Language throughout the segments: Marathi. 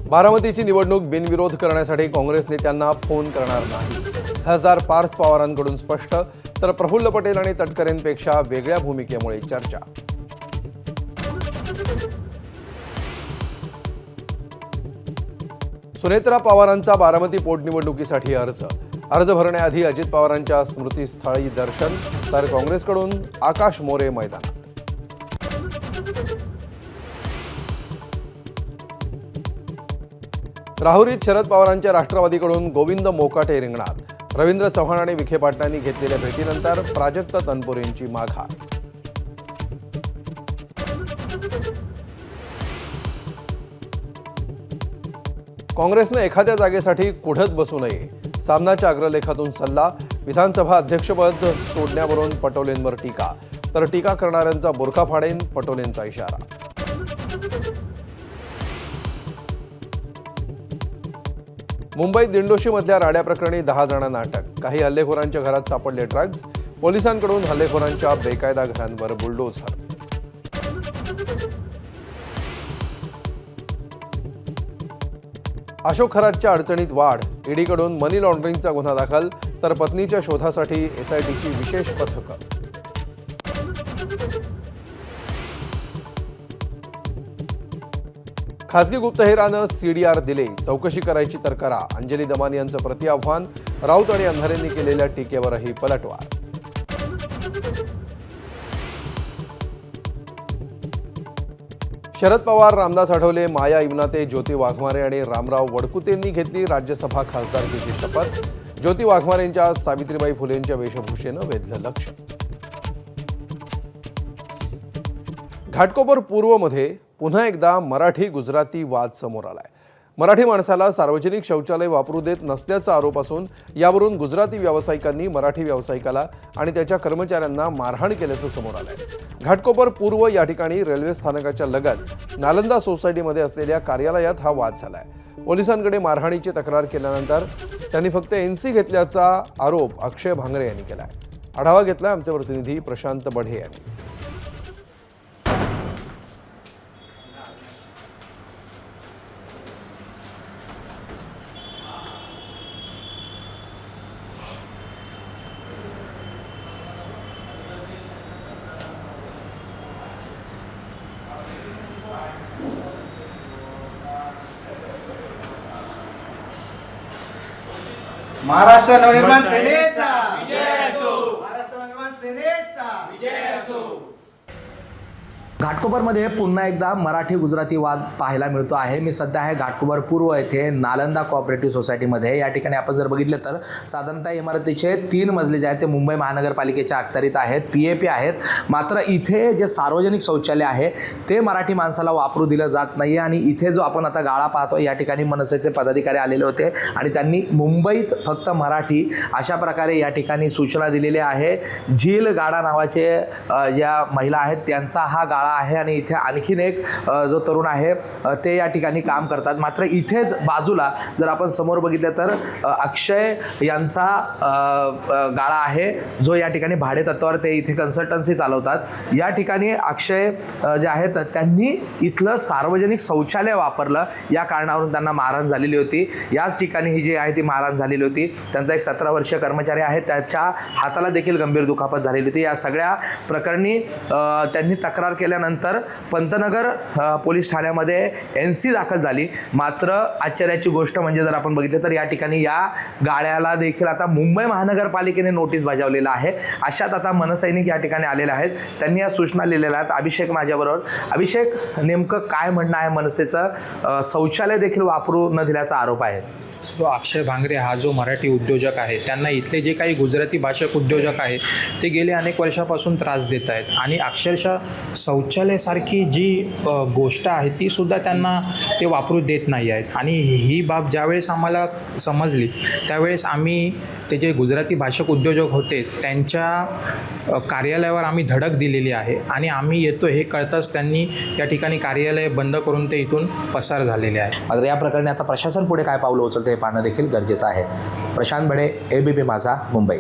बारामतीची निवडणूक बिनविरोध करण्यासाठी काँग्रेस नेत्यांना फोन करणार नाही. खासदार पार्थ पवारांकडून स्पष्ट, तर प्रफुल्ल पटेल आणि तटकरेंपेक्षा वेगळ्या भूमिकेमुळे चर्चा. सुनेत्रा पवारांचा बारामती पोटनिवडणुकीसाठी अर्ज भरण्याआधी अजित पवारांच्या स्मृतीस्थळी दर्शन, तर काँग्रेसकडून आकाश मोरे मैदानात. राहुरीत शरद पवारांच्या राष्ट्रवादीकडून गोविंद मोकाटे रिंगणात. रवींद्र चव्हाण आणि विखे पाटलांनी घेतलेल्या भेटीनंतर प्राजक्त तनपुरेंची माघार. काँग्रेसनं एखाद्या जागेसाठी कुढत बसू नये, सामनाच्या अग्रलेखातून सल्ला. विधानसभा अध्यक्षपद सोडण्यावरून पटोलेंवर टीका, तर टीका करणाऱ्यांचा बुरखा फाडेन, पटोलेंचा इशारा. मुंबईत दिंडोशीमधल्या राड्या प्रकरणी 10 जणांना अटक. काही हल्लेखोरांच्या घरात सापडले ड्रग्ज. पोलिसांकडून हल्लेखोरांच्या बेकायदा घरांवर बुलडोझर. अशोक खरातच्या अडचणीत वाढ. ईडीकडून मनी लॉन्ड्रिंगचा गुन्हा दाखल, तर पत्नीच्या शोधासाठी एसआयटीची विशेष पथकं. खासगी गुप्तहेरानं सीडीआर दिले, चौकशी करायची तर करा. अंजली दमानी यांचं प्रतिआव्हान. राऊत आणि अंधारेंनी केलेल्या टीकेवरही पलटवार. शरद पवार, रामदास आठवले, माया इमनाते, ज्योती वाघमारे आणि रामराव वडकुतेंनी घेतली राज्यसभा खासदारकीची शपथ. ज्योती वाघमारेंच्या सावित्रीबाई फुलेंच्या वेशभूषेनं वेधलं लक्ष. घाटकोपर पूर्वमध्ये पुन्हा एकदा मराठी गुजराती वाद समोर आलाय. मराठी माणसाला सार्वजनिक शौचालय वापरू देत नसल्याचा आरोप असून यावरून गुजराती व्यावसायिकांनी मराठी व्यावसायिकाला आणि त्याच्या कर्मचाऱ्यांना मारहाण केल्याचं समोर आलंय. घाटकोपर पूर्व या ठिकाणी रेल्वे स्थानकाच्या लगत नालंदा सोसायटीमध्ये असलेल्या कार्यालयात हा वाद झालाय. पोलिसांकडे मारहाणीची तक्रार केल्यानंतर त्यांनी फक्त एनसी घेतल्याचा आरोप अक्षय भांगरे यांनी केलाय. आढावा घेतला आमचे प्रतिनिधी प्रशांत बढे यांनी. महाराष्ट्र नवनिर्माण सेनेचा विजय असो. महाराष्ट्र नवनिर्माण सेनेचा विजय असो. घाटकोपरमध्ये पुन्हा एकदा मराठी गुजराती वाद पाहायला मिळतो आहे. मी सध्या आहे घाटकोपर पूर्व येथे नालंदा कोऑपरेटिव्ह सोसायटीमध्ये. या ठिकाणी आपण जर बघितलं तर साधारणतः इमारतीचे 3 मजले जे आहेत ते मुंबई महानगरपालिकेच्या अखत्यारीत आहेत, PAP आहेत. मात्र इथे जे सार्वजनिक शौचालय आहे ते मराठी माणसाला वापरू दिलं जात नाही. आणि इथे जो आपण आता गाळा पाहतो, या ठिकाणी मनसेचे पदाधिकारी आलेले होते आणि त्यांनी मुंबईत फक्त मराठी अशा प्रकारे या ठिकाणी सूचना दिलेली आहे. झील गाडा नावाचे ज्या महिला आहेत त्यांचा हा गाळा आहे आणि इथे आणखीन एक जो तरुण आहे ते या ठिकाणी काम करतात. मात्र इथेच बाजूला जर आपण समोर बघितलं तर अक्षय यांचा गाळा आहे, जो या ठिकाणी भाडे तत्त्वावर ते इथे कन्सल्टन्सी चालवतात. या ठिकाणी अक्षय जे आहेत त्यांनी इथलं सार्वजनिक शौचालय वापरलं, या कारणावरून त्यांना मारहाण झालेली होती. याच ठिकाणी ही जी आहे ती मारहाण झालेली होती. त्यांचा एक 17 वर्षीय कर्मचारी आहे, त्याच्या हाताला देखील गंभीर दुखापत झालेली होती. या सगळ्या प्रकरणी त्यांनी तक्रार केल्यानंतर पंतनगर पोलीस ठाण्यामध्ये NC दाखल झाली. मात्र आश्चर्याची गोष्ट म्हणजे जर आपण बघितलं तर या ठिकाणी या गाळ्याला देखील आता मुंबई महानगरपालिकेने नोटीस बजावलेला आहे. अशात आता मनसैनिक या ठिकाणी आलेले आहेत. त्यांनी या सूचना लिहिलेल्या आहेत. अभिषेक माझ्याबरोबर. अभिषेक, नेमकं काय म्हणणं आहे मनसेचं? शौचालय देखील वापरू न दिल्याचा आरोप आहे. जो अक्षय भांगरे हा जो मराठी उद्योजक आहे, त्यांना इथले जे काही गुजराती भाषक उद्योजक आहे ते गेले अनेक वर्षापासून त्रास देत आहेत. आणि अक्षरशः शौचालयासारखी जी गोष्ट आहे ती सुद्धा त्यांना ते वापरू देत नाही आहेत. आणि ही बाब ज्यावेळेस आम्हाला समजली त्यावेळेस आम्ही ते जे गुजराती भाषक उद्योजक होते त्यांच्या कार्यालयावर आम्ही धडक दिलेली आहे. आणि आम्ही येतो हे कळताच त्यांनी या ठिकाणी कार्यालय बंद करून ते इथून पसार झालेले आहे. मात्र या प्रकरणी आता प्रशासन पुढे काय पावलं उचलते हे पाहणं देखील गरजेचं आहे. प्रशांत बढे, ABP माझा, मुंबई.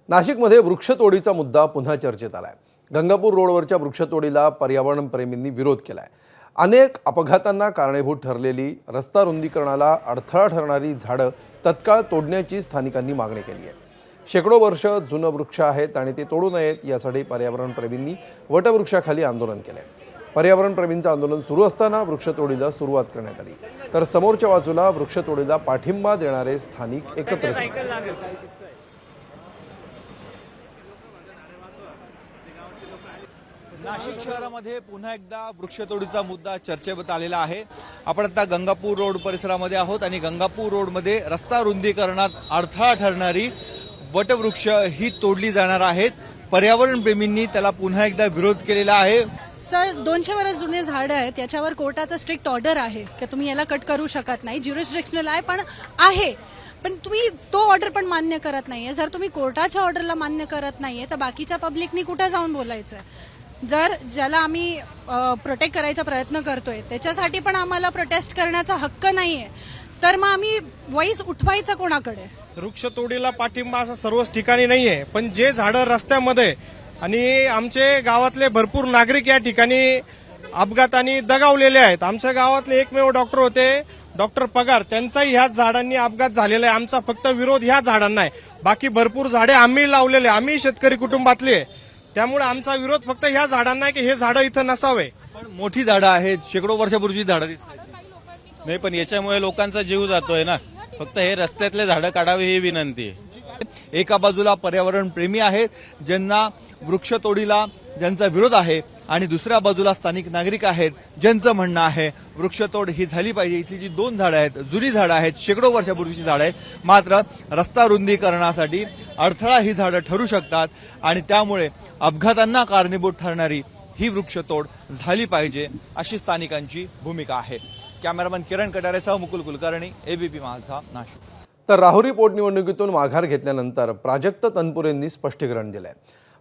नाशिकमध्ये वृक्षतोडीचा मुद्दा पुन्हा चर्चेत आलाय. गंगापूर रोडवरच्या वृक्षतोडीला पर्यावरणप्रेमींनी विरोध केलाय. अनेक अपघातांना कारणीभूत ठरलेली रस्ता रुंदीकरणाला अडथळा ठरणारी झाडं तत्काळ तोडण्याची स्थानिकांनी मागणी केली आहे. शेकडो वर्ष जुनं वृक्ष आहेत आणि ते तोडू नयेत यासाठी पर्यावरणप्रेमींनी वटवृक्षाखाली आंदोलन केले. पर्यावरणप्रेमींचं आंदोलन सुरू असताना वृक्षतोडीला सुरुवात करण्यात आली, तर समोरच्या बाजूला वृक्षतोडीला पाठिंबा देणारे स्थानिक एकत्र झाले. नाशिक शहरामध्ये पुन्हा एकदा वृक्षतोडीचा मुद्दा चर्चेत आलेला आहे. आपण आता गंगापूर रोड परिसरामध्ये आहोत आणि गंगापूर रोडमध्ये रस्ता रुंदीकरणात अडथळा ठरणारी वटवृक्ष ही तोडली जाणार आहेत. पर्यावरणप्रेमींनी त्याला पुन्हा एकदा विरोध केलेला आहे. सर 200 वर्ष जुने झाड आहेत, त्याच्यावर कोर्टाचा स्ट्रिक्ट ऑर्डर आहे की तुम्ही याला कट करू शकत नाही. ज्युरिस्डिक्शनल आहे पण तुम्ही तो ऑर्डर पण मान्य करत नाहीये. जर तुम्ही कोर्टाच्या ऑर्डरला मान्य करत नाहीये तर बाकीच्या पब्लिकनी कुठे जाऊन बोलायचं? जर ज्याला आम्ही प्रोटेक्ट करायचा प्रयत्न करतोय त्याच्यासाठी पण आम्हाला प्रोटेस्ट करण्याचा हक्क नाहीये, तर मग आम्ही व्हॉइस उठवायचा कोणाकडे? वृक्षतोडीला पाठिंबा असं सर्वच ठिकाणी नाहीये, पण जे झाडं रस्त्यामध्ये आणि आमचे गावातले भरपूर नागरिक या ठिकाणी अपघाताने दगावलेले आहेत. आमच्या गावातले एकमेव डॉक्टर होते, डॉक्टर पगार, त्यांचाही ह्याच झाडांनी अपघात झालेला आहे. आमचा फक्त विरोध ह्या झाडांना आहे. बाकी भरपूर झाडे आम्ही लावलेले, आम्ही शेतकरी कुटुंबातले आहे. त्यामुळे आमचा विरोध फक्त ह्या झाडांना आहे की हे झाडं इथं नसावे. पण मोठी झाडं आहेत, शेकडो वर्षापूर्वीची झाडं दिसतात. नाही, पण याच्यामुळे लोकांचा जीव जातोय ना. फक्त हे रस्त्यातले झाडं काढावी ही विनंती आहे. एका बाजूला पर्यावरण प्रेमी आहेत ज्यांना वृक्षतोडीला ज्यांचा विरोध आहे, आणि दुसऱ्या बाजूला स्थानिक नागरिक आहेत ज्यांचं म्हणणं आहे वृक्षतोड ही झाली पाहिजे. इथली जी 2 झाडं आहेत, जुनी झाडं आहेत, शेकडो वर्षापूर्वीची झाडं आहेत, मात्र रस्ता रुंदीकरणासाठी अडथळा ही झाडं ठरू शकतात आणि त्यामुळे अपघातांना कारणीभूत ठरणारी ही वृक्षतोड झाली पाहिजे अशी स्थानिकांची भूमिका आहे. कॅमेरामन किरण कटारेसह मुकुल कुलकर्णी, एबीपी माझा, नाशिक. तर राहुरी पोटनिवडणुकीतून माघार घेतल्यानंतर प्राजक्त तनपुरेंनी स्पष्टीकरण दिलंय.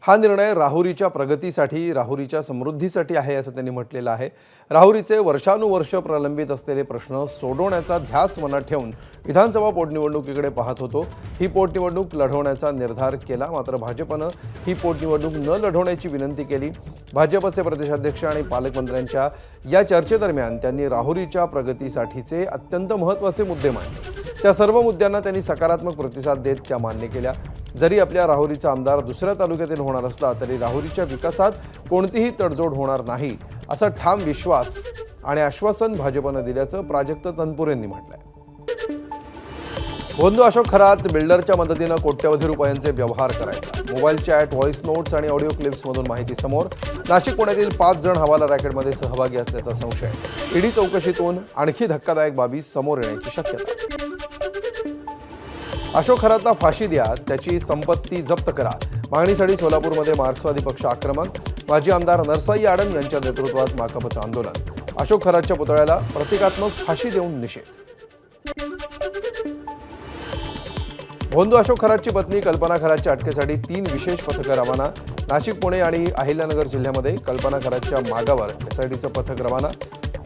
हा निर्णय राहुरीच्या प्रगतीसाठी, राहुरीच्या समृद्धीसाठी आहे असं त्यांनी म्हटलेलं आहे. राहुरीचे वर्षानुवर्ष प्रलंबित असलेले प्रश्न सोडवण्याचा ध्यास मनात ठेवून विधानसभा पोटनिवडणुकीकडे पाहत होतो. ही पोटनिवडणूक लढवण्याचा निर्धार केला, मात्र भाजपनं ही पोटनिवडणूक न लढवण्याची विनंती केली. भाजपचे प्रदेशाध्यक्ष आणि पालकमंत्र्यांच्या या चर्चेदरम्यान त्यांनी राहुरीच्या प्रगतीसाठीचे अत्यंत महत्त्वाचे मुद्दे मांडले. त्या सर्व मुद्द्यांना त्यांनी सकारात्मक प्रतिसाद देत त्या मान्य केल्या. जरी आपल्या राहुरीचा आमदार दुसऱ्या तालुक्यातील होणार असला तरी राहुरीच्या विकासात कोणतीही तडजोड होणार नाही असा ठाम विश्वास आणि आश्वासन भाजपनं दिल्याचं प्राजक्त तनपुरेंनी म्हटलंय. भोंदू अशोक खरात बिल्डरच्या मदतीनं कोट्यवधी रुपयांचे व्यवहार करायचा. मोबाईल चॅट, व्हॉइस नोट्स आणि ऑडिओ क्लिप्समधून माहिती समोर. नाशिक पुण्यातील 5 जण हवाला रॅकेटमध्ये सहभागी असल्याचा संशय. ईडी चौकशीतून आणखी धक्कादायक बाबी समोर येण्याची शक्यता. अशोक खरातला फाशी द्या, त्याची संपत्ती जप्त करा मागणीसाठी सोलापूरमध्ये मार्क्सवादी पक्ष आक्रमक. माजी आमदार नरसाई आडम यांच्या नेतृत्वात माकपचं आंदोलन. अशोक खरातच्या पुतळ्याला प्रतिकात्मक फाशी देऊन निषेध. भोंदू अशोक खरातची पत्नी कल्पना खरातच्या अटकेसाठी 3 विशेष पथकं रवाना. नाशिक, पुणे आणि अहिल्यानगर जिल्ह्यामध्ये कल्पना खरातच्या मागावर एसआयटीचं पथक रवाना.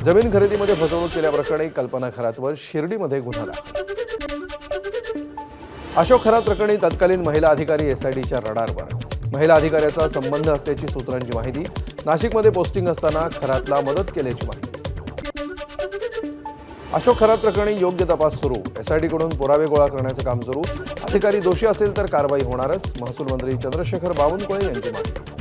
जमीन खरेदीमध्ये फसवणूक केल्याप्रकरणी कल्पना खरातवर शिर्डीमध्ये गुन्हा दाखल. अशोक खरात प्रकरणी तत्कालीन महिला अधिकारी एसआयटीच्या रडारवर. महिला अधिकाऱ्याचा संबंध असल्याची सूत्रांची माहिती. नाशिकमध्ये पोस्टिंग असताना खरातला मदत केल्याची माहिती. अशोक खरात प्रकरणी योग्य तपास सुरू. एसआयटीकडून पुरावे गोळा करण्याचं काम सुरू. अधिकारी दोषी असेल तर कारवाई होणारच. महसूल मंत्री चंद्रशेखर बावनकुळे यांची माहिती.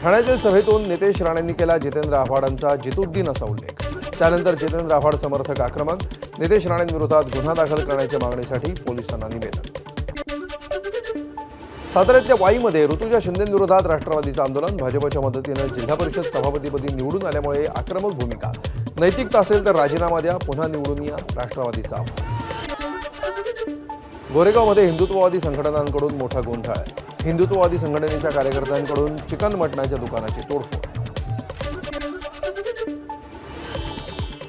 ठाण्यातील सभेतून नितेश राणेंनी केला जितेंद्र आव्हाडांचा जितुद्दीन असा उल्लेख. त्यानंतर जितेंद्र आव्हाड समर्थक आक्रमक. नितेश राणेंविरोधात गुन्हा दाखल करण्याच्या मागणीसाठी पोलिसांना निवेदन. साताऱ्यातल्या वाईमध्ये ऋतुजा शिंदेंविरोधात राष्ट्रवादीचं आंदोलन. भाजपच्या मदतीनं जिल्हा परिषद सभापतीपदी निवडून आल्यामुळे आक्रमक भूमिका. नैतिकता असेल तर राजीनामा द्या, पुन्हा निवडून या, राष्ट्रवादीचा आव्हान. गोरेगावमध्ये हिंदुत्ववादी संघटनांकडून मोठा गोंधळ. हिंदुत्ववादी संघटनेच्या कार्यकर्त्यांकडून चिकन मटणाच्या दुकानाची तोडफोड.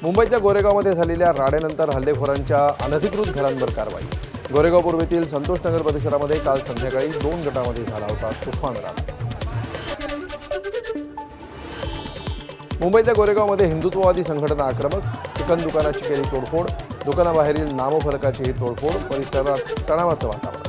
मुंबईतल्या गोरेगावमध्ये झालेल्या राड्यानंतर हल्लेखोरांच्या अनधिकृत घरांवर कारवाई. गोरेगाव पूर्वेतील संतोषनगर परिसरामध्ये काल संध्याकाळी 2 गटांमध्ये झाला होता तुफान राडा. मुंबईतल्या गोरेगावमध्ये हिंदुत्ववादी संघटना आक्रमक. चिकन दुकानाची केली तोडफोड. दुकानाबाहेरील नामफलकाचीही तोडफोड. परिसरात तणावाचं वातावरण.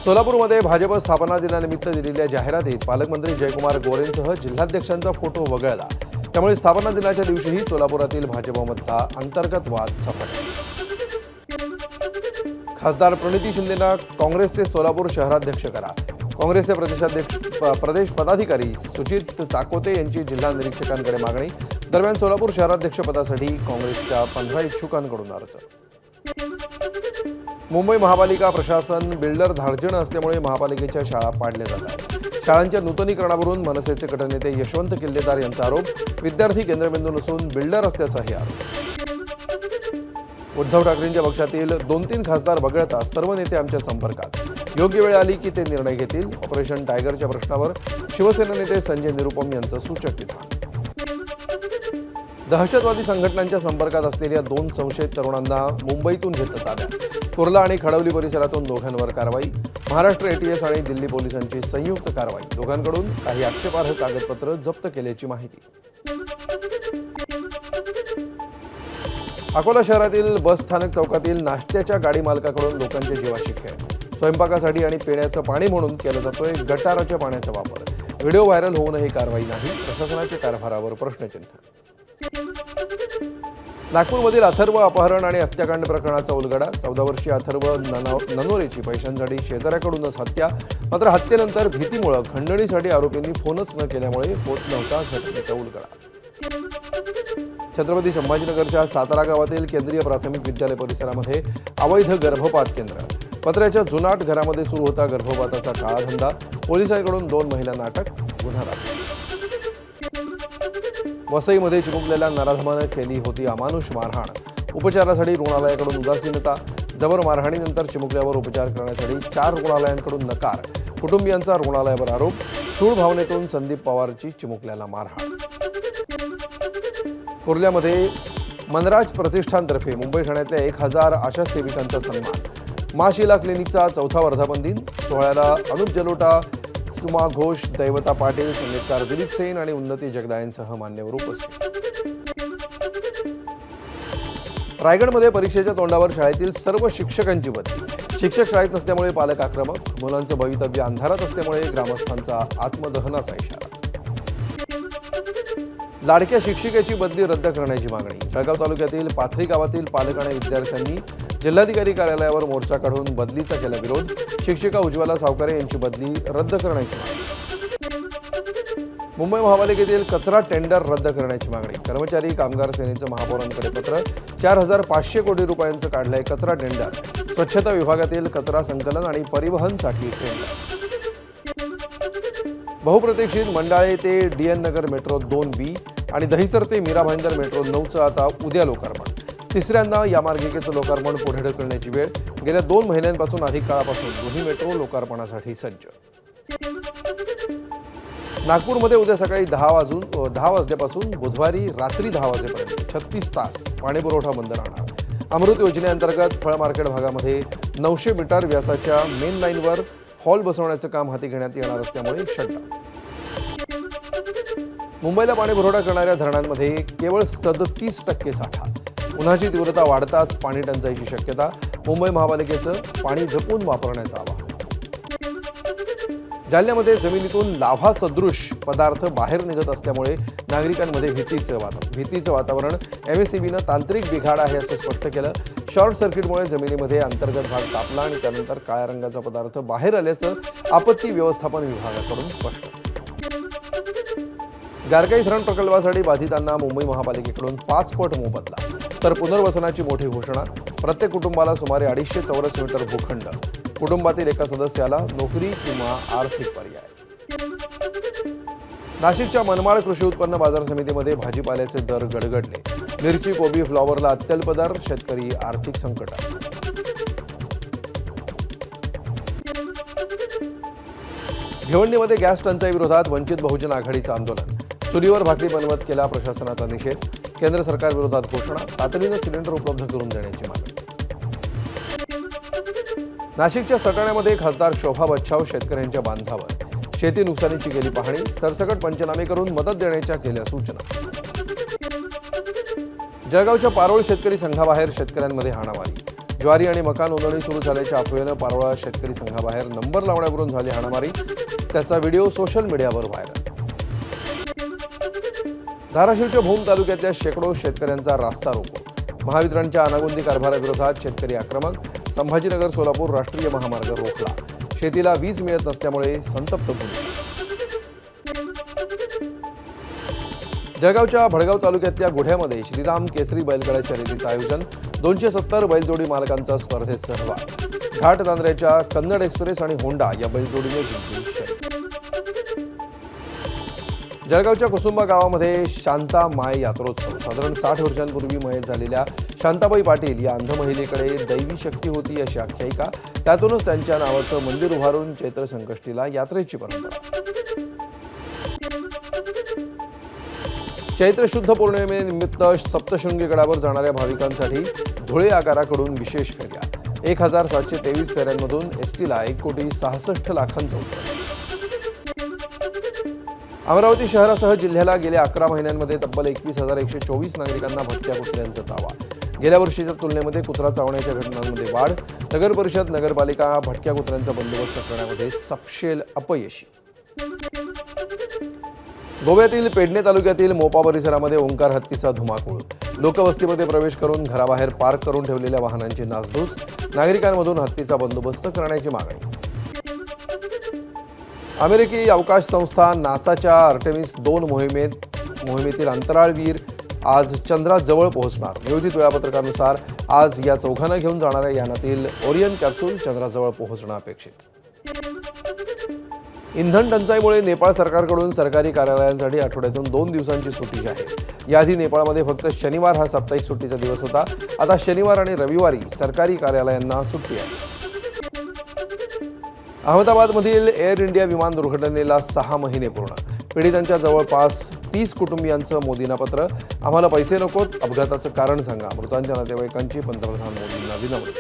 सोलापूरमध्ये भाजप स्थापना दिनानिमित्त दिलेल्या जाहिरातीत पालकमंत्री जयकुमार गोरेंसह जिल्हाध्यक्षांचा फोटो वगळला. त्यामुळे स्थापना दिनाच्या दिवशीही सोलापुरातील भाजपमधला अंतर्गत वाद चव्हाटला. खासदार प्रणिती शिंदेंना काँग्रेसचे सोलापूर शहराध्यक्ष करा. काँग्रेसचे प्रदेश पदाधिकारी सुजित चाकोते यांची जिल्हा निरीक्षकांकडे मागणी. दरम्यान सोलापूर शहराध्यक्षपदासाठी काँग्रेसच्या 15 इच्छुकांकडून अर्ज. मुंबई महापालिका प्रशासन बिल्डर धार्जिणं असल्यामुळे महापालिकेच्या शाळा पाडल्या जात आहेत. शाळांच्या नूतनीकरणावरून मनसेचे गटनेते यशवंत किल्लेदार यांचा आरोप. विद्यार्थी केंद्रबिंदू नसून बिल्डर असल्याचाही आरोप. उद्धव ठाकरेंच्या पक्षातील 2-3 खासदार वगळता सर्व नेते आमच्या संपर्कात. योग्य वेळ आली की ते निर्णय घेतील. ऑपरेशन टायगरच्या प्रश्नावर शिवसेना नेते संजय निरुपम यांचं सूचक विधान. दहशतवादी संघटनांच्या संपर्कात असलेल्या 2 संशयित तरुणांना मुंबईतून घेतलं ताब्यात. कुर्ला आणि खडवली परिसरातून दोघांवर कारवाई. महाराष्ट्र एटीएस आणि दिल्ली पोलिसांची संयुक्त कारवाई. दोघांकडून काही आक्षेपार्ह कागदपत्र जप्त केल्याची माहिती. अकोला शहरातील बस स्थानक चौकातील नाश्त्याच्या गाडी मालकाकडून लोकांच्या जीवाशी खेळ. स्वयंपाकासाठी आणि पिण्याचं पाणी म्हणून केला जातोय गटाराच्या पाण्याचा वापर. व्हिडिओ व्हायरल होऊनही कारवाई नाही. प्रशासनाच्या कारभारावर प्रश्नचिन्ह. नागपूरमधील अथर्व अपहरण आणि हत्याकांड प्रकरणाचा उलगडा. 14 वर्षीय अथर्व ननोरेची पैशांसाठी शेजाऱ्याकडूनच हत्या. मात्र हत्येनंतर भीतीमुळे खंडणीसाठी आरोपींनी फोनच न केल्यामुळे होत नव्हता घटनेचा उलगडा. छत्रपती संभाजीनगरच्या सातारा गावातील केंद्रीय प्राथमिक विद्यालय परिसरामध्ये अवैध गर्भपात केंद्र. पत्र्याच्या जुनाट घरामध्ये सुरू होता गर्भपाताचा काळा धंदा. पोलिसांकडून 2 महिलांना अटक. गुन्हा दाखल. वसईमध्ये चिमुकलेल्या नराधमानं केली होती अमानुष मारहाण. उपचारासाठी रुग्णालयाकडून उदासीनता. जबर मारहाणीनंतर चिमुकल्यावर उपचार करण्यासाठी 4 रुग्णालयांकडून नकार. कुटुंबियांचा रुग्णालयावर आरोप. सूड भावनेतून संदीप पवारची चिमुकल्याला मारहाण. कुर्ल्यामध्ये मनराज प्रतिष्ठानतर्फे मुंबई ठाण्यातल्या 1000 आशा सेविकांचा सन्मान. मा शिला क्लिनिकचा 4था वर्धापन दिन. सोहळ्याला अनुप जलोटा, सुमा घोष, दैवता पाटील, संगीतकार दिलीप सेन आणि उन्नती जगदा यांसह मान्यवर उपस्थित. रायगडमध्ये परीक्षेच्या तोंडावर शाळेतील सर्व शिक्षकांची बदली. शिक्षक शाळेत नसल्यामुळे पालक आक्रमक. मुलांचं भवितव्य अंधारात असल्यामुळे ग्रामस्थांचा आत्मदहनाचा इशारा. लाडक्या शिक्षिकेची बदली रद्द करण्याची मागणी. जळगाव तालुक्यातील पाथरी गावातील पालक आणि विद्यार्थ्यांनी जिल्हाधिकारी कार्यालयावर मोर्चा काढून बदलीचा केला विरोध. शिक्षिका उज्ज्वला सावकारे यांची बदली रद्द करण्याची मागणी. मुंबई महापालिकेतील कचरा टेंडर रद्द करण्याची मागणी. कर्मचारी कामगार सेनेचं महापौरांकडे पत्र. 4500 कोटी रुपयांचं काढलंय कचरा टेंडर. स्वच्छता विभागातील कचरा संकलन आणि परिवहनसाठी टेंडर. बहुप्रतीक्षित मंडाळे ते DN नगर मेट्रो 2B आणि दहिसर ते मीरा भाईंदर मेट्रो 9चं आता उद्या लोकार्पण. तिसऱ्यांदा या मार्गिकेचं लोकार्पण पुढे ढकलण्याची वेळ. गेल्या 2 महिन्यांपासून अधिक काळापासून दोन्ही मेट्रो लोकार्पणासाठी सज्ज. नागपूरमध्ये उद्या सकाळी 10 वाजल्यापासून बुधवारी रात्री 10 वाजेपर्यंत 36 तास पाणीपुरवठा बंद राहणार. अमृत योजनेअंतर्गत फळ मार्केट भागामध्ये 900 मीटर व्यासाच्या मेन लाईनवर हॉल बसवण्याचं काम हाती घेण्यात येणार असल्यामुळे शटडाऊन. मुंबईला पाणीपुरवठा करणाऱ्या धरणांमध्ये केवळ 37% साठा. उन्हाची तीव्रता वाढताच पाणी टंचाईची शक्यता. मुंबई महापालिकेचं पाणी जपून वापरण्याचं आवाहन. जालन्यामध्ये जमिनीतून लाव्हा सदृश पदार्थ बाहेर निघत असल्यामुळे नागरिकांमध्ये भीतीचं वातावरण. MSEBीनं तांत्रिक बिघाड आहे असं स्पष्ट केलं. शॉर्ट सर्किटमुळे जमिनीमध्ये अंतर्गत भाग तापला आणि त्यानंतर काळ्या रंगाचा पदार्थ बाहेर आल्याचं आपत्ती व्यवस्थापन विभागाकडून स्पष्ट. गारगाई धरण प्रकल्पासाठी बाधितांना मुंबई महापालिकेकडून 5 पट मोबदला. तर पुनर्वसनाची मोठी घोषणा. प्रत्येक कुटुंबाला सुमारे 250 चौरस मीटर भूखंड. कुटुंबातील एका सदस्याला नोकरी किंवा आर्थिक पर्याय. नाशिकच्या मनमाड कृषी उत्पन्न बाजार समितीमध्ये भाजीपाल्याचे दर गडगडले. मिरची, कोबी, फ्लॉवरला अत्यल्प दर. शेतकरी आर्थिक संकटात. भिवंडीमध्ये गॅस टंचाई विरोधात वंचित बहुजन आघाडीचं आंदोलन. चुलीवर भाकरी बनवत केला प्रशासनाचा निषेध. केंद्र सरकार विरोधात घोषणा. तातडीनं सिलेंडर उपलब्ध करून देण्याची मागणी. नाशिकच्या सटाण्यामध्ये खासदार शोभा बच्छाव शेतकऱ्यांच्या बांधावर. शेती नुकसानीची केली पाहणी. सरसकट पंचनामे करून मदत देण्याच्या केल्या सूचना. जळगावच्या पारोळ शेतकरी संघाबाहेर शेतकऱ्यांमध्ये हाणामारी. ज्वारी आणि मका नोंदणी सुरू झाल्याच्या अफवेनं पारोळा शेतकरी संघाबाहेर नंबर लावण्यावरून झाली हाणामारी. त्याचा व्हिडिओ सोशल मीडियावर व्हायरल. धाराशिवच्या भूम तालुक्यातल्या शेकडो शेतकऱ्यांचा रास्ता रोको. महावितरणच्या अनागोंदी कारभाराविरोधात शेतकरी आक्रमक. संभाजीनगर सोलापूर राष्ट्रीय महामार्ग रोखला. शेतीला वीज मिळत नसल्यामुळे संतप्त भूमी. जळगावच्या भडगाव तालुक्यातल्या गुढ्यामध्ये श्रीराम केसरी बैलगाडा शर्यतीचं आयोजन. 270 बैलजोडी मालकांचा स्पर्धेत सहभाग. घाट दांद्र्याच्या कन्नड एक्सप्रेस आणि होंडा या बैलजोडीने जिंकली शर्यत. जळगावच्या कुसुंबा गावामध्ये शांता माय यात्रोत्सव. साधारण 60 वर्षांपूर्वी मयत झालेल्या शांताबाई पाटील या अंध महिलेकडे दैवी शक्ती होती अशी आख्यायिका. त्यातूनच त्यांच्या नावाचं मंदिर उभारून चैत्र संकष्टीला यात्रेची परंपरा. चैत्र शुद्ध पौर्णिमेनिमित्त सप्तशृंगी गडावर जाणाऱ्या भाविकांसाठी धुळे आगाराकडून विशेष फेऱ्या. 1723 फेऱ्यांमधून एसटीला 1,66,00,000 उत्तर. अमरावती शहरासह जिल्ह्याला गेल्या 11 महिन्यांमध्ये तब्बल 21,124 नागरिकांना भटक्या कुत्र्यांचा तावा. गेल्या वर्षीच्या तुलनेमध्ये कुत्रा चावण्याच्या घटनांमध्ये वाढ. नगर परिषद नगरपालिका भटक्या कुत्र्यांचा बंदोबस्त करण्यामध्ये सपशेल अपयशी. गोव्यातील पेडणे तालुक्यातील मोपा परिसरामध्ये ओंकार हत्तीचा धुमाकूळ. लोकवस्तीमध्ये प्रवेश करून घराबाहेर पार्क करून ठेवलेल्या वाहनांची नासधूस. नागरिकांमधून हत्तीचा बंदोबस्त करण्याची मागणी. अमेरिकी अवकाश संस्था नासाच्या आर्टेमिस 2 मोहिमेतील अंतराळवीर आज चंद्राजवळ पोहोचणार. नियोजित वेळापत्रकानुसार आज या चौघांना घेऊन जाणाऱ्या यानातील ओरियन कॅप्सूल चंद्राजवळ पोहोचणं अपेक्षित. इंधन टंचाईमुळे नेपाळ सरकारकडून सरकारी कार्यालयांसाठी आठवड्यातून 2 दिवसांची सुट्टी जाहीर. याआधी नेपाळमध्ये फक्त शनिवार हा साप्ताहिक सुट्टीचा दिवस होता. आता शनिवार आणि रविवारी सरकारी कार्यालयांना सुट्टी आहे. अहमदाबादमधील एअर इंडिया विमान दुर्घटनेला 6 महिने पूर्ण. पीडितांच्या जवळपास 30 कुटुंबियांचं मोदींना पत्र. आम्हाला पैसे नकोत, अपघाताचं कारण सांगा. मृतांच्या नातेवाईकांची पंतप्रधान मोदींना विनंती.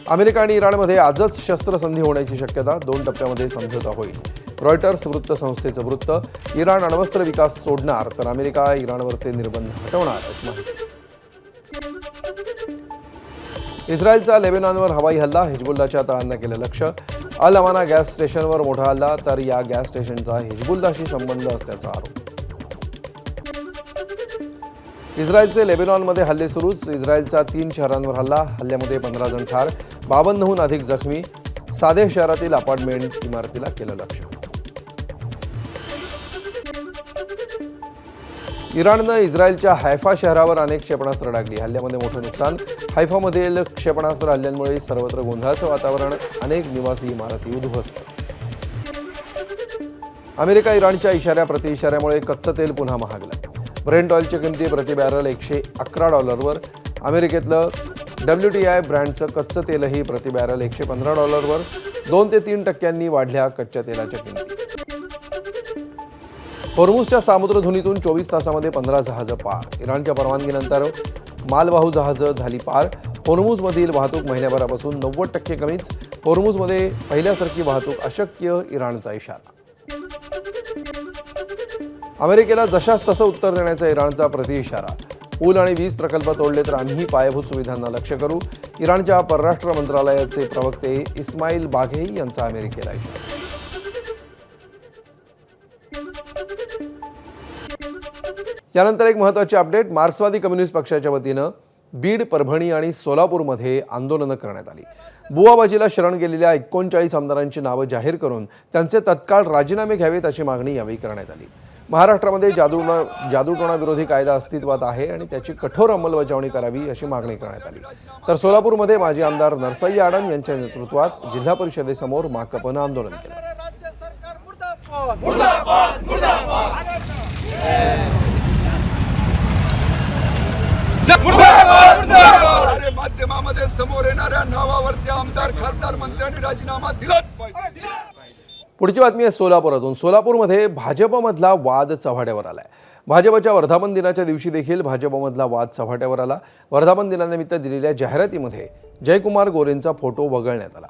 अमेरिका आणि इराणमध्ये आजच शस्त्रसंधी होण्याची शक्यता. 2 टप्प्यामध्ये समझोता होईल. रॉयटर्स वृत्तसंस्थेचं वृत्त. इराण अण्वस्त्र विकास सोडणार तर अमेरिका इराणवरचे निर्बंध हटवणार अशी माहिती. इस्रायलचा लेबनॉनवर हवाई हल्ला. हिजबुल्लाच्या तळांना केलं लक्ष्य. अल अमाना गॅस स्टेशनवर मोठा हल्ला तर या गॅस स्टेशनचा हिजबुल्लाशी संबंध असल्याचा आरोप. इस्रायलचे लेबनॉनमध्ये हल्ले सुरूच. इस्रायलचा 3 शहरांवर हल्ला. हल्ल्यामध्ये 15 जण ठार, 52हून अधिक जखमी. सादेह शहरातील अपार्टमेंट इमारतीला केलं लक्ष्य. इराणनं इस्रायलच्या हैफा शहरावर अनेक क्षेपणास्त्र डागली. हल्ल्यामध्ये मोठं नुकसान. हैफामधील क्षेपणास्त्र हल्ल्यांमुळे सर्वत्र गोंधळाचं वातावरण. अनेक निवासी इमारती उद्ध्वस्त. अमेरिका इराणच्या प्रतिइशाऱ्यामुळे कच्चं तेल पुन्हा महागलं. ब्रेंट ऑइलच्या किमती प्रति बॅरल $111. अमेरिकेतलं WTI ब्रँडचं कच्चं तेलही प्रति बॅरल $115. 2 ते 3% वाढल्या कच्च्या तेलाच्या किमती. होर्मुझच्या सामुद्रधुनीतून 24 तासामध्ये 15 जहाजं पार. इराणच्या परवानगीनंतर मालवाहू जहाजं झाली पार. होर्मुझमधील वाहतूक महिन्याभरापासून 90% कमीच. होर्मुझमध्ये पहिल्यासारखी वाहतूक अशक्य, इराणचा इशारा. अमेरिकेला जशास तसं उत्तर देण्याचा इराणचा प्रतिइशारा. पूल आणि वीज प्रकल्प तोडले तर आम्हीही पायाभूत सुविधांना लक्ष्य करू. इराणच्या परराष्ट्र मंत्रालयाचे प्रवक्ते इस्माईल बाघेई यांचा अमेरिकेला इशारा. यानंतर एक महत्त्वाची अपडेट. मार्क्सवादी कम्युनिस्ट पक्षाच्या वतीनं बीड, परभणी आणि सोलापूरमध्ये आंदोलनं करण्यात आली. बुवाबाजीला शरण गेलेल्या 39 आमदारांची नावं जाहीर करून त्यांचे तत्काळ राजीनामे घ्यावेत अशी मागणी यावेळी करण्यात आली. महाराष्ट्रामध्ये जादूटोणा विरोधी कायदा अस्तित्वात आहे आणि त्याची कठोर अंमलबजावणी करावी अशी मागणी करण्यात आली. तर सोलापूरमध्ये माजी आमदार नरसय्या आडम यांच्या नेतृत्वात जिल्हा परिषदेसमोर माकपनं आंदोलन केलं. माध्यमामध्ये समोर येणाऱ्या नावावरती आमदार, खासदार, मंत्र्यांनी राजीनामा दिलाच पाहिजे. पुढची बातमी आहे सोलापुरातून. सोलापूरमध्ये भाजपमधला वाद चव्हाट्यावर आलाय. भाजपच्या वर्धापन दिनाच्या दिवशी देखील भाजपमधला वाद चव्हाट्यावर आला. वर्धापन दिनानिमित्त दिलेल्या जाहिरातीमध्ये जयकुमार गोरेंचा फोटो वगळण्यात आला.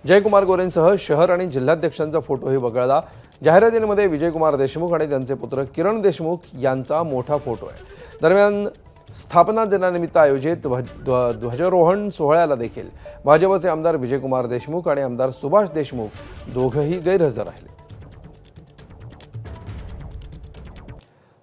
जयकुमार गोरेंसह शहर आणि जिल्हाध्यक्षांचा फोटोही वगळला. जाहिरातीमध्ये विजयकुमार देशमुख आणि त्यांचे पुत्र किरण देशमुख यांचा मोठा फोटो आहे. दरम्यान स्थापना दिनानिमित्त आयोजित ध्वजारोहण सोहळ्याला देखील भाजपचे आमदार विजयकुमार देशमुख आणि आमदार सुभाष देशमुख दोघंही गैरहजर राहिले.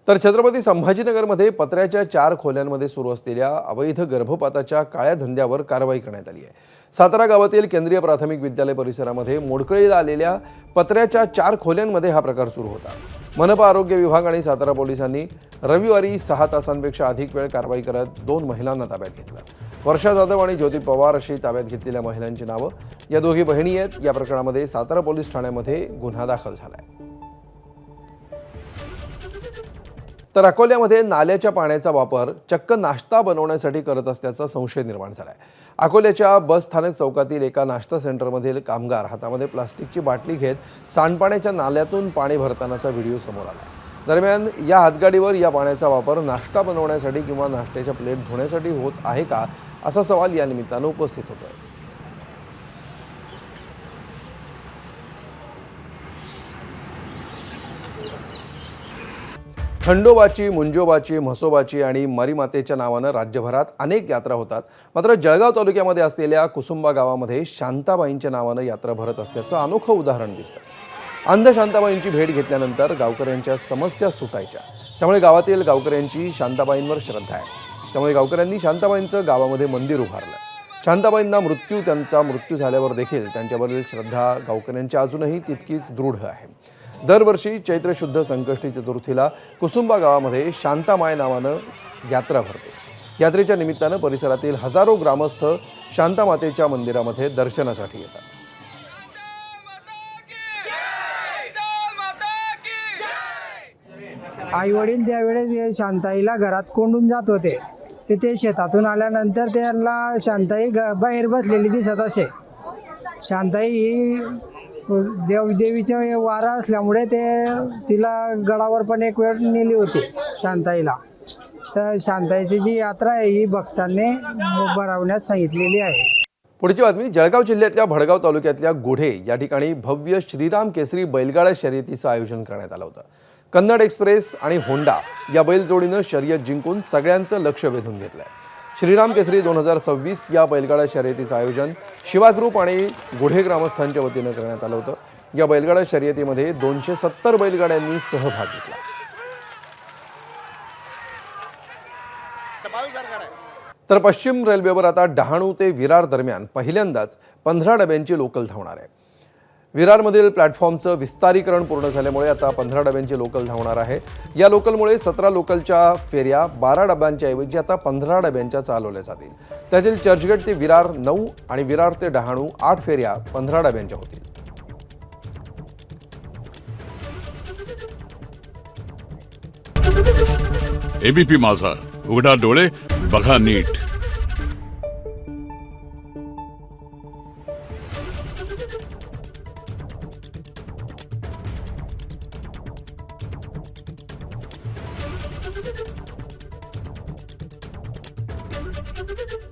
तर छत्रपती संभाजीनगरमध्ये पत्र्याच्या 4 खोल्यांमध्ये सुरू असलेल्या अवैध गर्भपाताच्या काळ्या धंद्यावर कारवाई करण्यात आली आहे. सातारा गावातील केंद्रीय प्राथमिक विद्यालय परिसरामध्ये मोडकळीला आलेल्या पत्र्याच्या 4 खोल्यांमध्ये हा प्रकार सुरू होता. मनपा आरोग्य विभाग आणि सातारा पोलिसांनी रविवारी 6 तासांपेक्षा अधिक वेळ कारवाई करत 2 महिलांना ताब्यात घेतलं. वर्षा जाधव आणि ज्योती पवार अशी ताब्यात घेतलेल्या महिलांची नावं. या दोघी बहिणी आहेत. या प्रकरणामध्ये सातारा पोलीस ठाण्यामध्ये गुन्हा दाखल झाला आहे. तर अकोल्यामध्ये नाल्याच्या पाण्याचा वापर चक्क नाश्ता बनवण्यासाठी करत असल्याचा संशय निर्माण झाला आहे. अकोल्याच्या बस स्थानक चौकातील एका नाश्ता सेंटरमधील कामगार हातामध्ये प्लास्टिकची बाटली घेत सांडपाण्याच्या नाल्यातून पाणी भरतानाचा व्हिडिओ समोर आला. दरम्यान या हातगाडीवर या पाण्याचा वापर नाश्ता बनवण्यासाठी किंवा नाश्त्याच्या प्लेट धुण्यासाठी होत आहे का असा सवाल या निमित्तानं उपस्थित होतोय. खंडोबाची, मुंजोबाची, म्हसोबाची आणि मरीमातेच्या नावानं राज्यभरात अनेक यात्रा होतात. मात्र जळगाव तालुक्यामध्ये असलेल्या कुसुंबा गावामध्ये शांताबाईंच्या नावानं यात्रा भरत असल्याचं अनोखं उदाहरण दिसतं. अंध शांताबाईंची भेट घेतल्यानंतर गावकऱ्यांच्या समस्या सुटायच्या. त्यामुळे गावातील गावकऱ्यांची शांताबाईंवर श्रद्धा आहे. त्यामुळे गावकऱ्यांनी शांताबाईंचं गावामध्ये मंदिर उभारलं. शांताबाईंना त्यांचा मृत्यू झाल्यावर देखील त्यांच्यावरील श्रद्धा गावकऱ्यांची अजूनही तितकीच दृढ आहे. दरवर्षी चैत्र शुद्ध संकष्टी चतुर्थीला कुसुंबा गावामध्ये शांतामाय नावानं यात्रा भरते. यात्रेच्या निमित्तानं परिसरातील हजारो ग्रामस्थ शांतामातेच्या मंदिरामध्ये दर्शनासाठी येतात. आई वडील त्यावेळेस शांताईला घरात कोंडून जात होते. ते शेतातून आल्यानंतर त्यांना शांताई बाहेर बसलेली दिसत असे. शांताई ही देवीचा वारा असल्यामुळे तिला गडावर पण एक वेळ नेली होती शांताईला. तर शांताईची जी यात्रा आहे ही भक्तांनी भरवण्यास सांगितलेली आहे. पुढची बातमी. जळगाव जिल्ह्यातल्या भडगाव तालुक्यातल्या गुढे या ठिकाणी भव्य श्रीराम केसरी बैलगाडा शर्यतीचं आयोजन करण्यात आलं होतं. कन्नड एक्सप्रेस आणि होंडा या बैलजोडीनं शर्यत जिंकून सगळ्यांचं लक्ष वेधून घेतलंय. श्रीराम केसरी 2026 या बैलगाडा शर्यतीचं आयोजन शिवा ग्रुप आणि गुढे ग्रामस्थांच्या वतीनं करण्यात आलं होतं. या बैलगाडा शर्यतीमध्ये 270 बैलगाड्यांनी सहभाग घेतला. तर पश्चिम रेल्वेवर आता डहाणू ते विरार दरम्यान पहिल्यांदाच 15 डब्यांची लोकल धावणार आहे. विरारमधील प्लॅटफॉर्मचं विस्तारीकरण पूर्ण झाल्यामुळे आता 15 डब्यांची लोकल धावणार आहे. या लोकलमुळे 17 लोकलच्या फेऱ्या 12 डब्यांच्या ऐवजी आता 15 डब्यांच्या चालवल्या जातील. त्यातील चर्चगेट ते विरार 9 आणि विरार ते डहाणू 8 फेऱ्या 15 डब्यांच्या होतील. एबीपी माझा, उघडा डोळे बघा नीट. Thank you.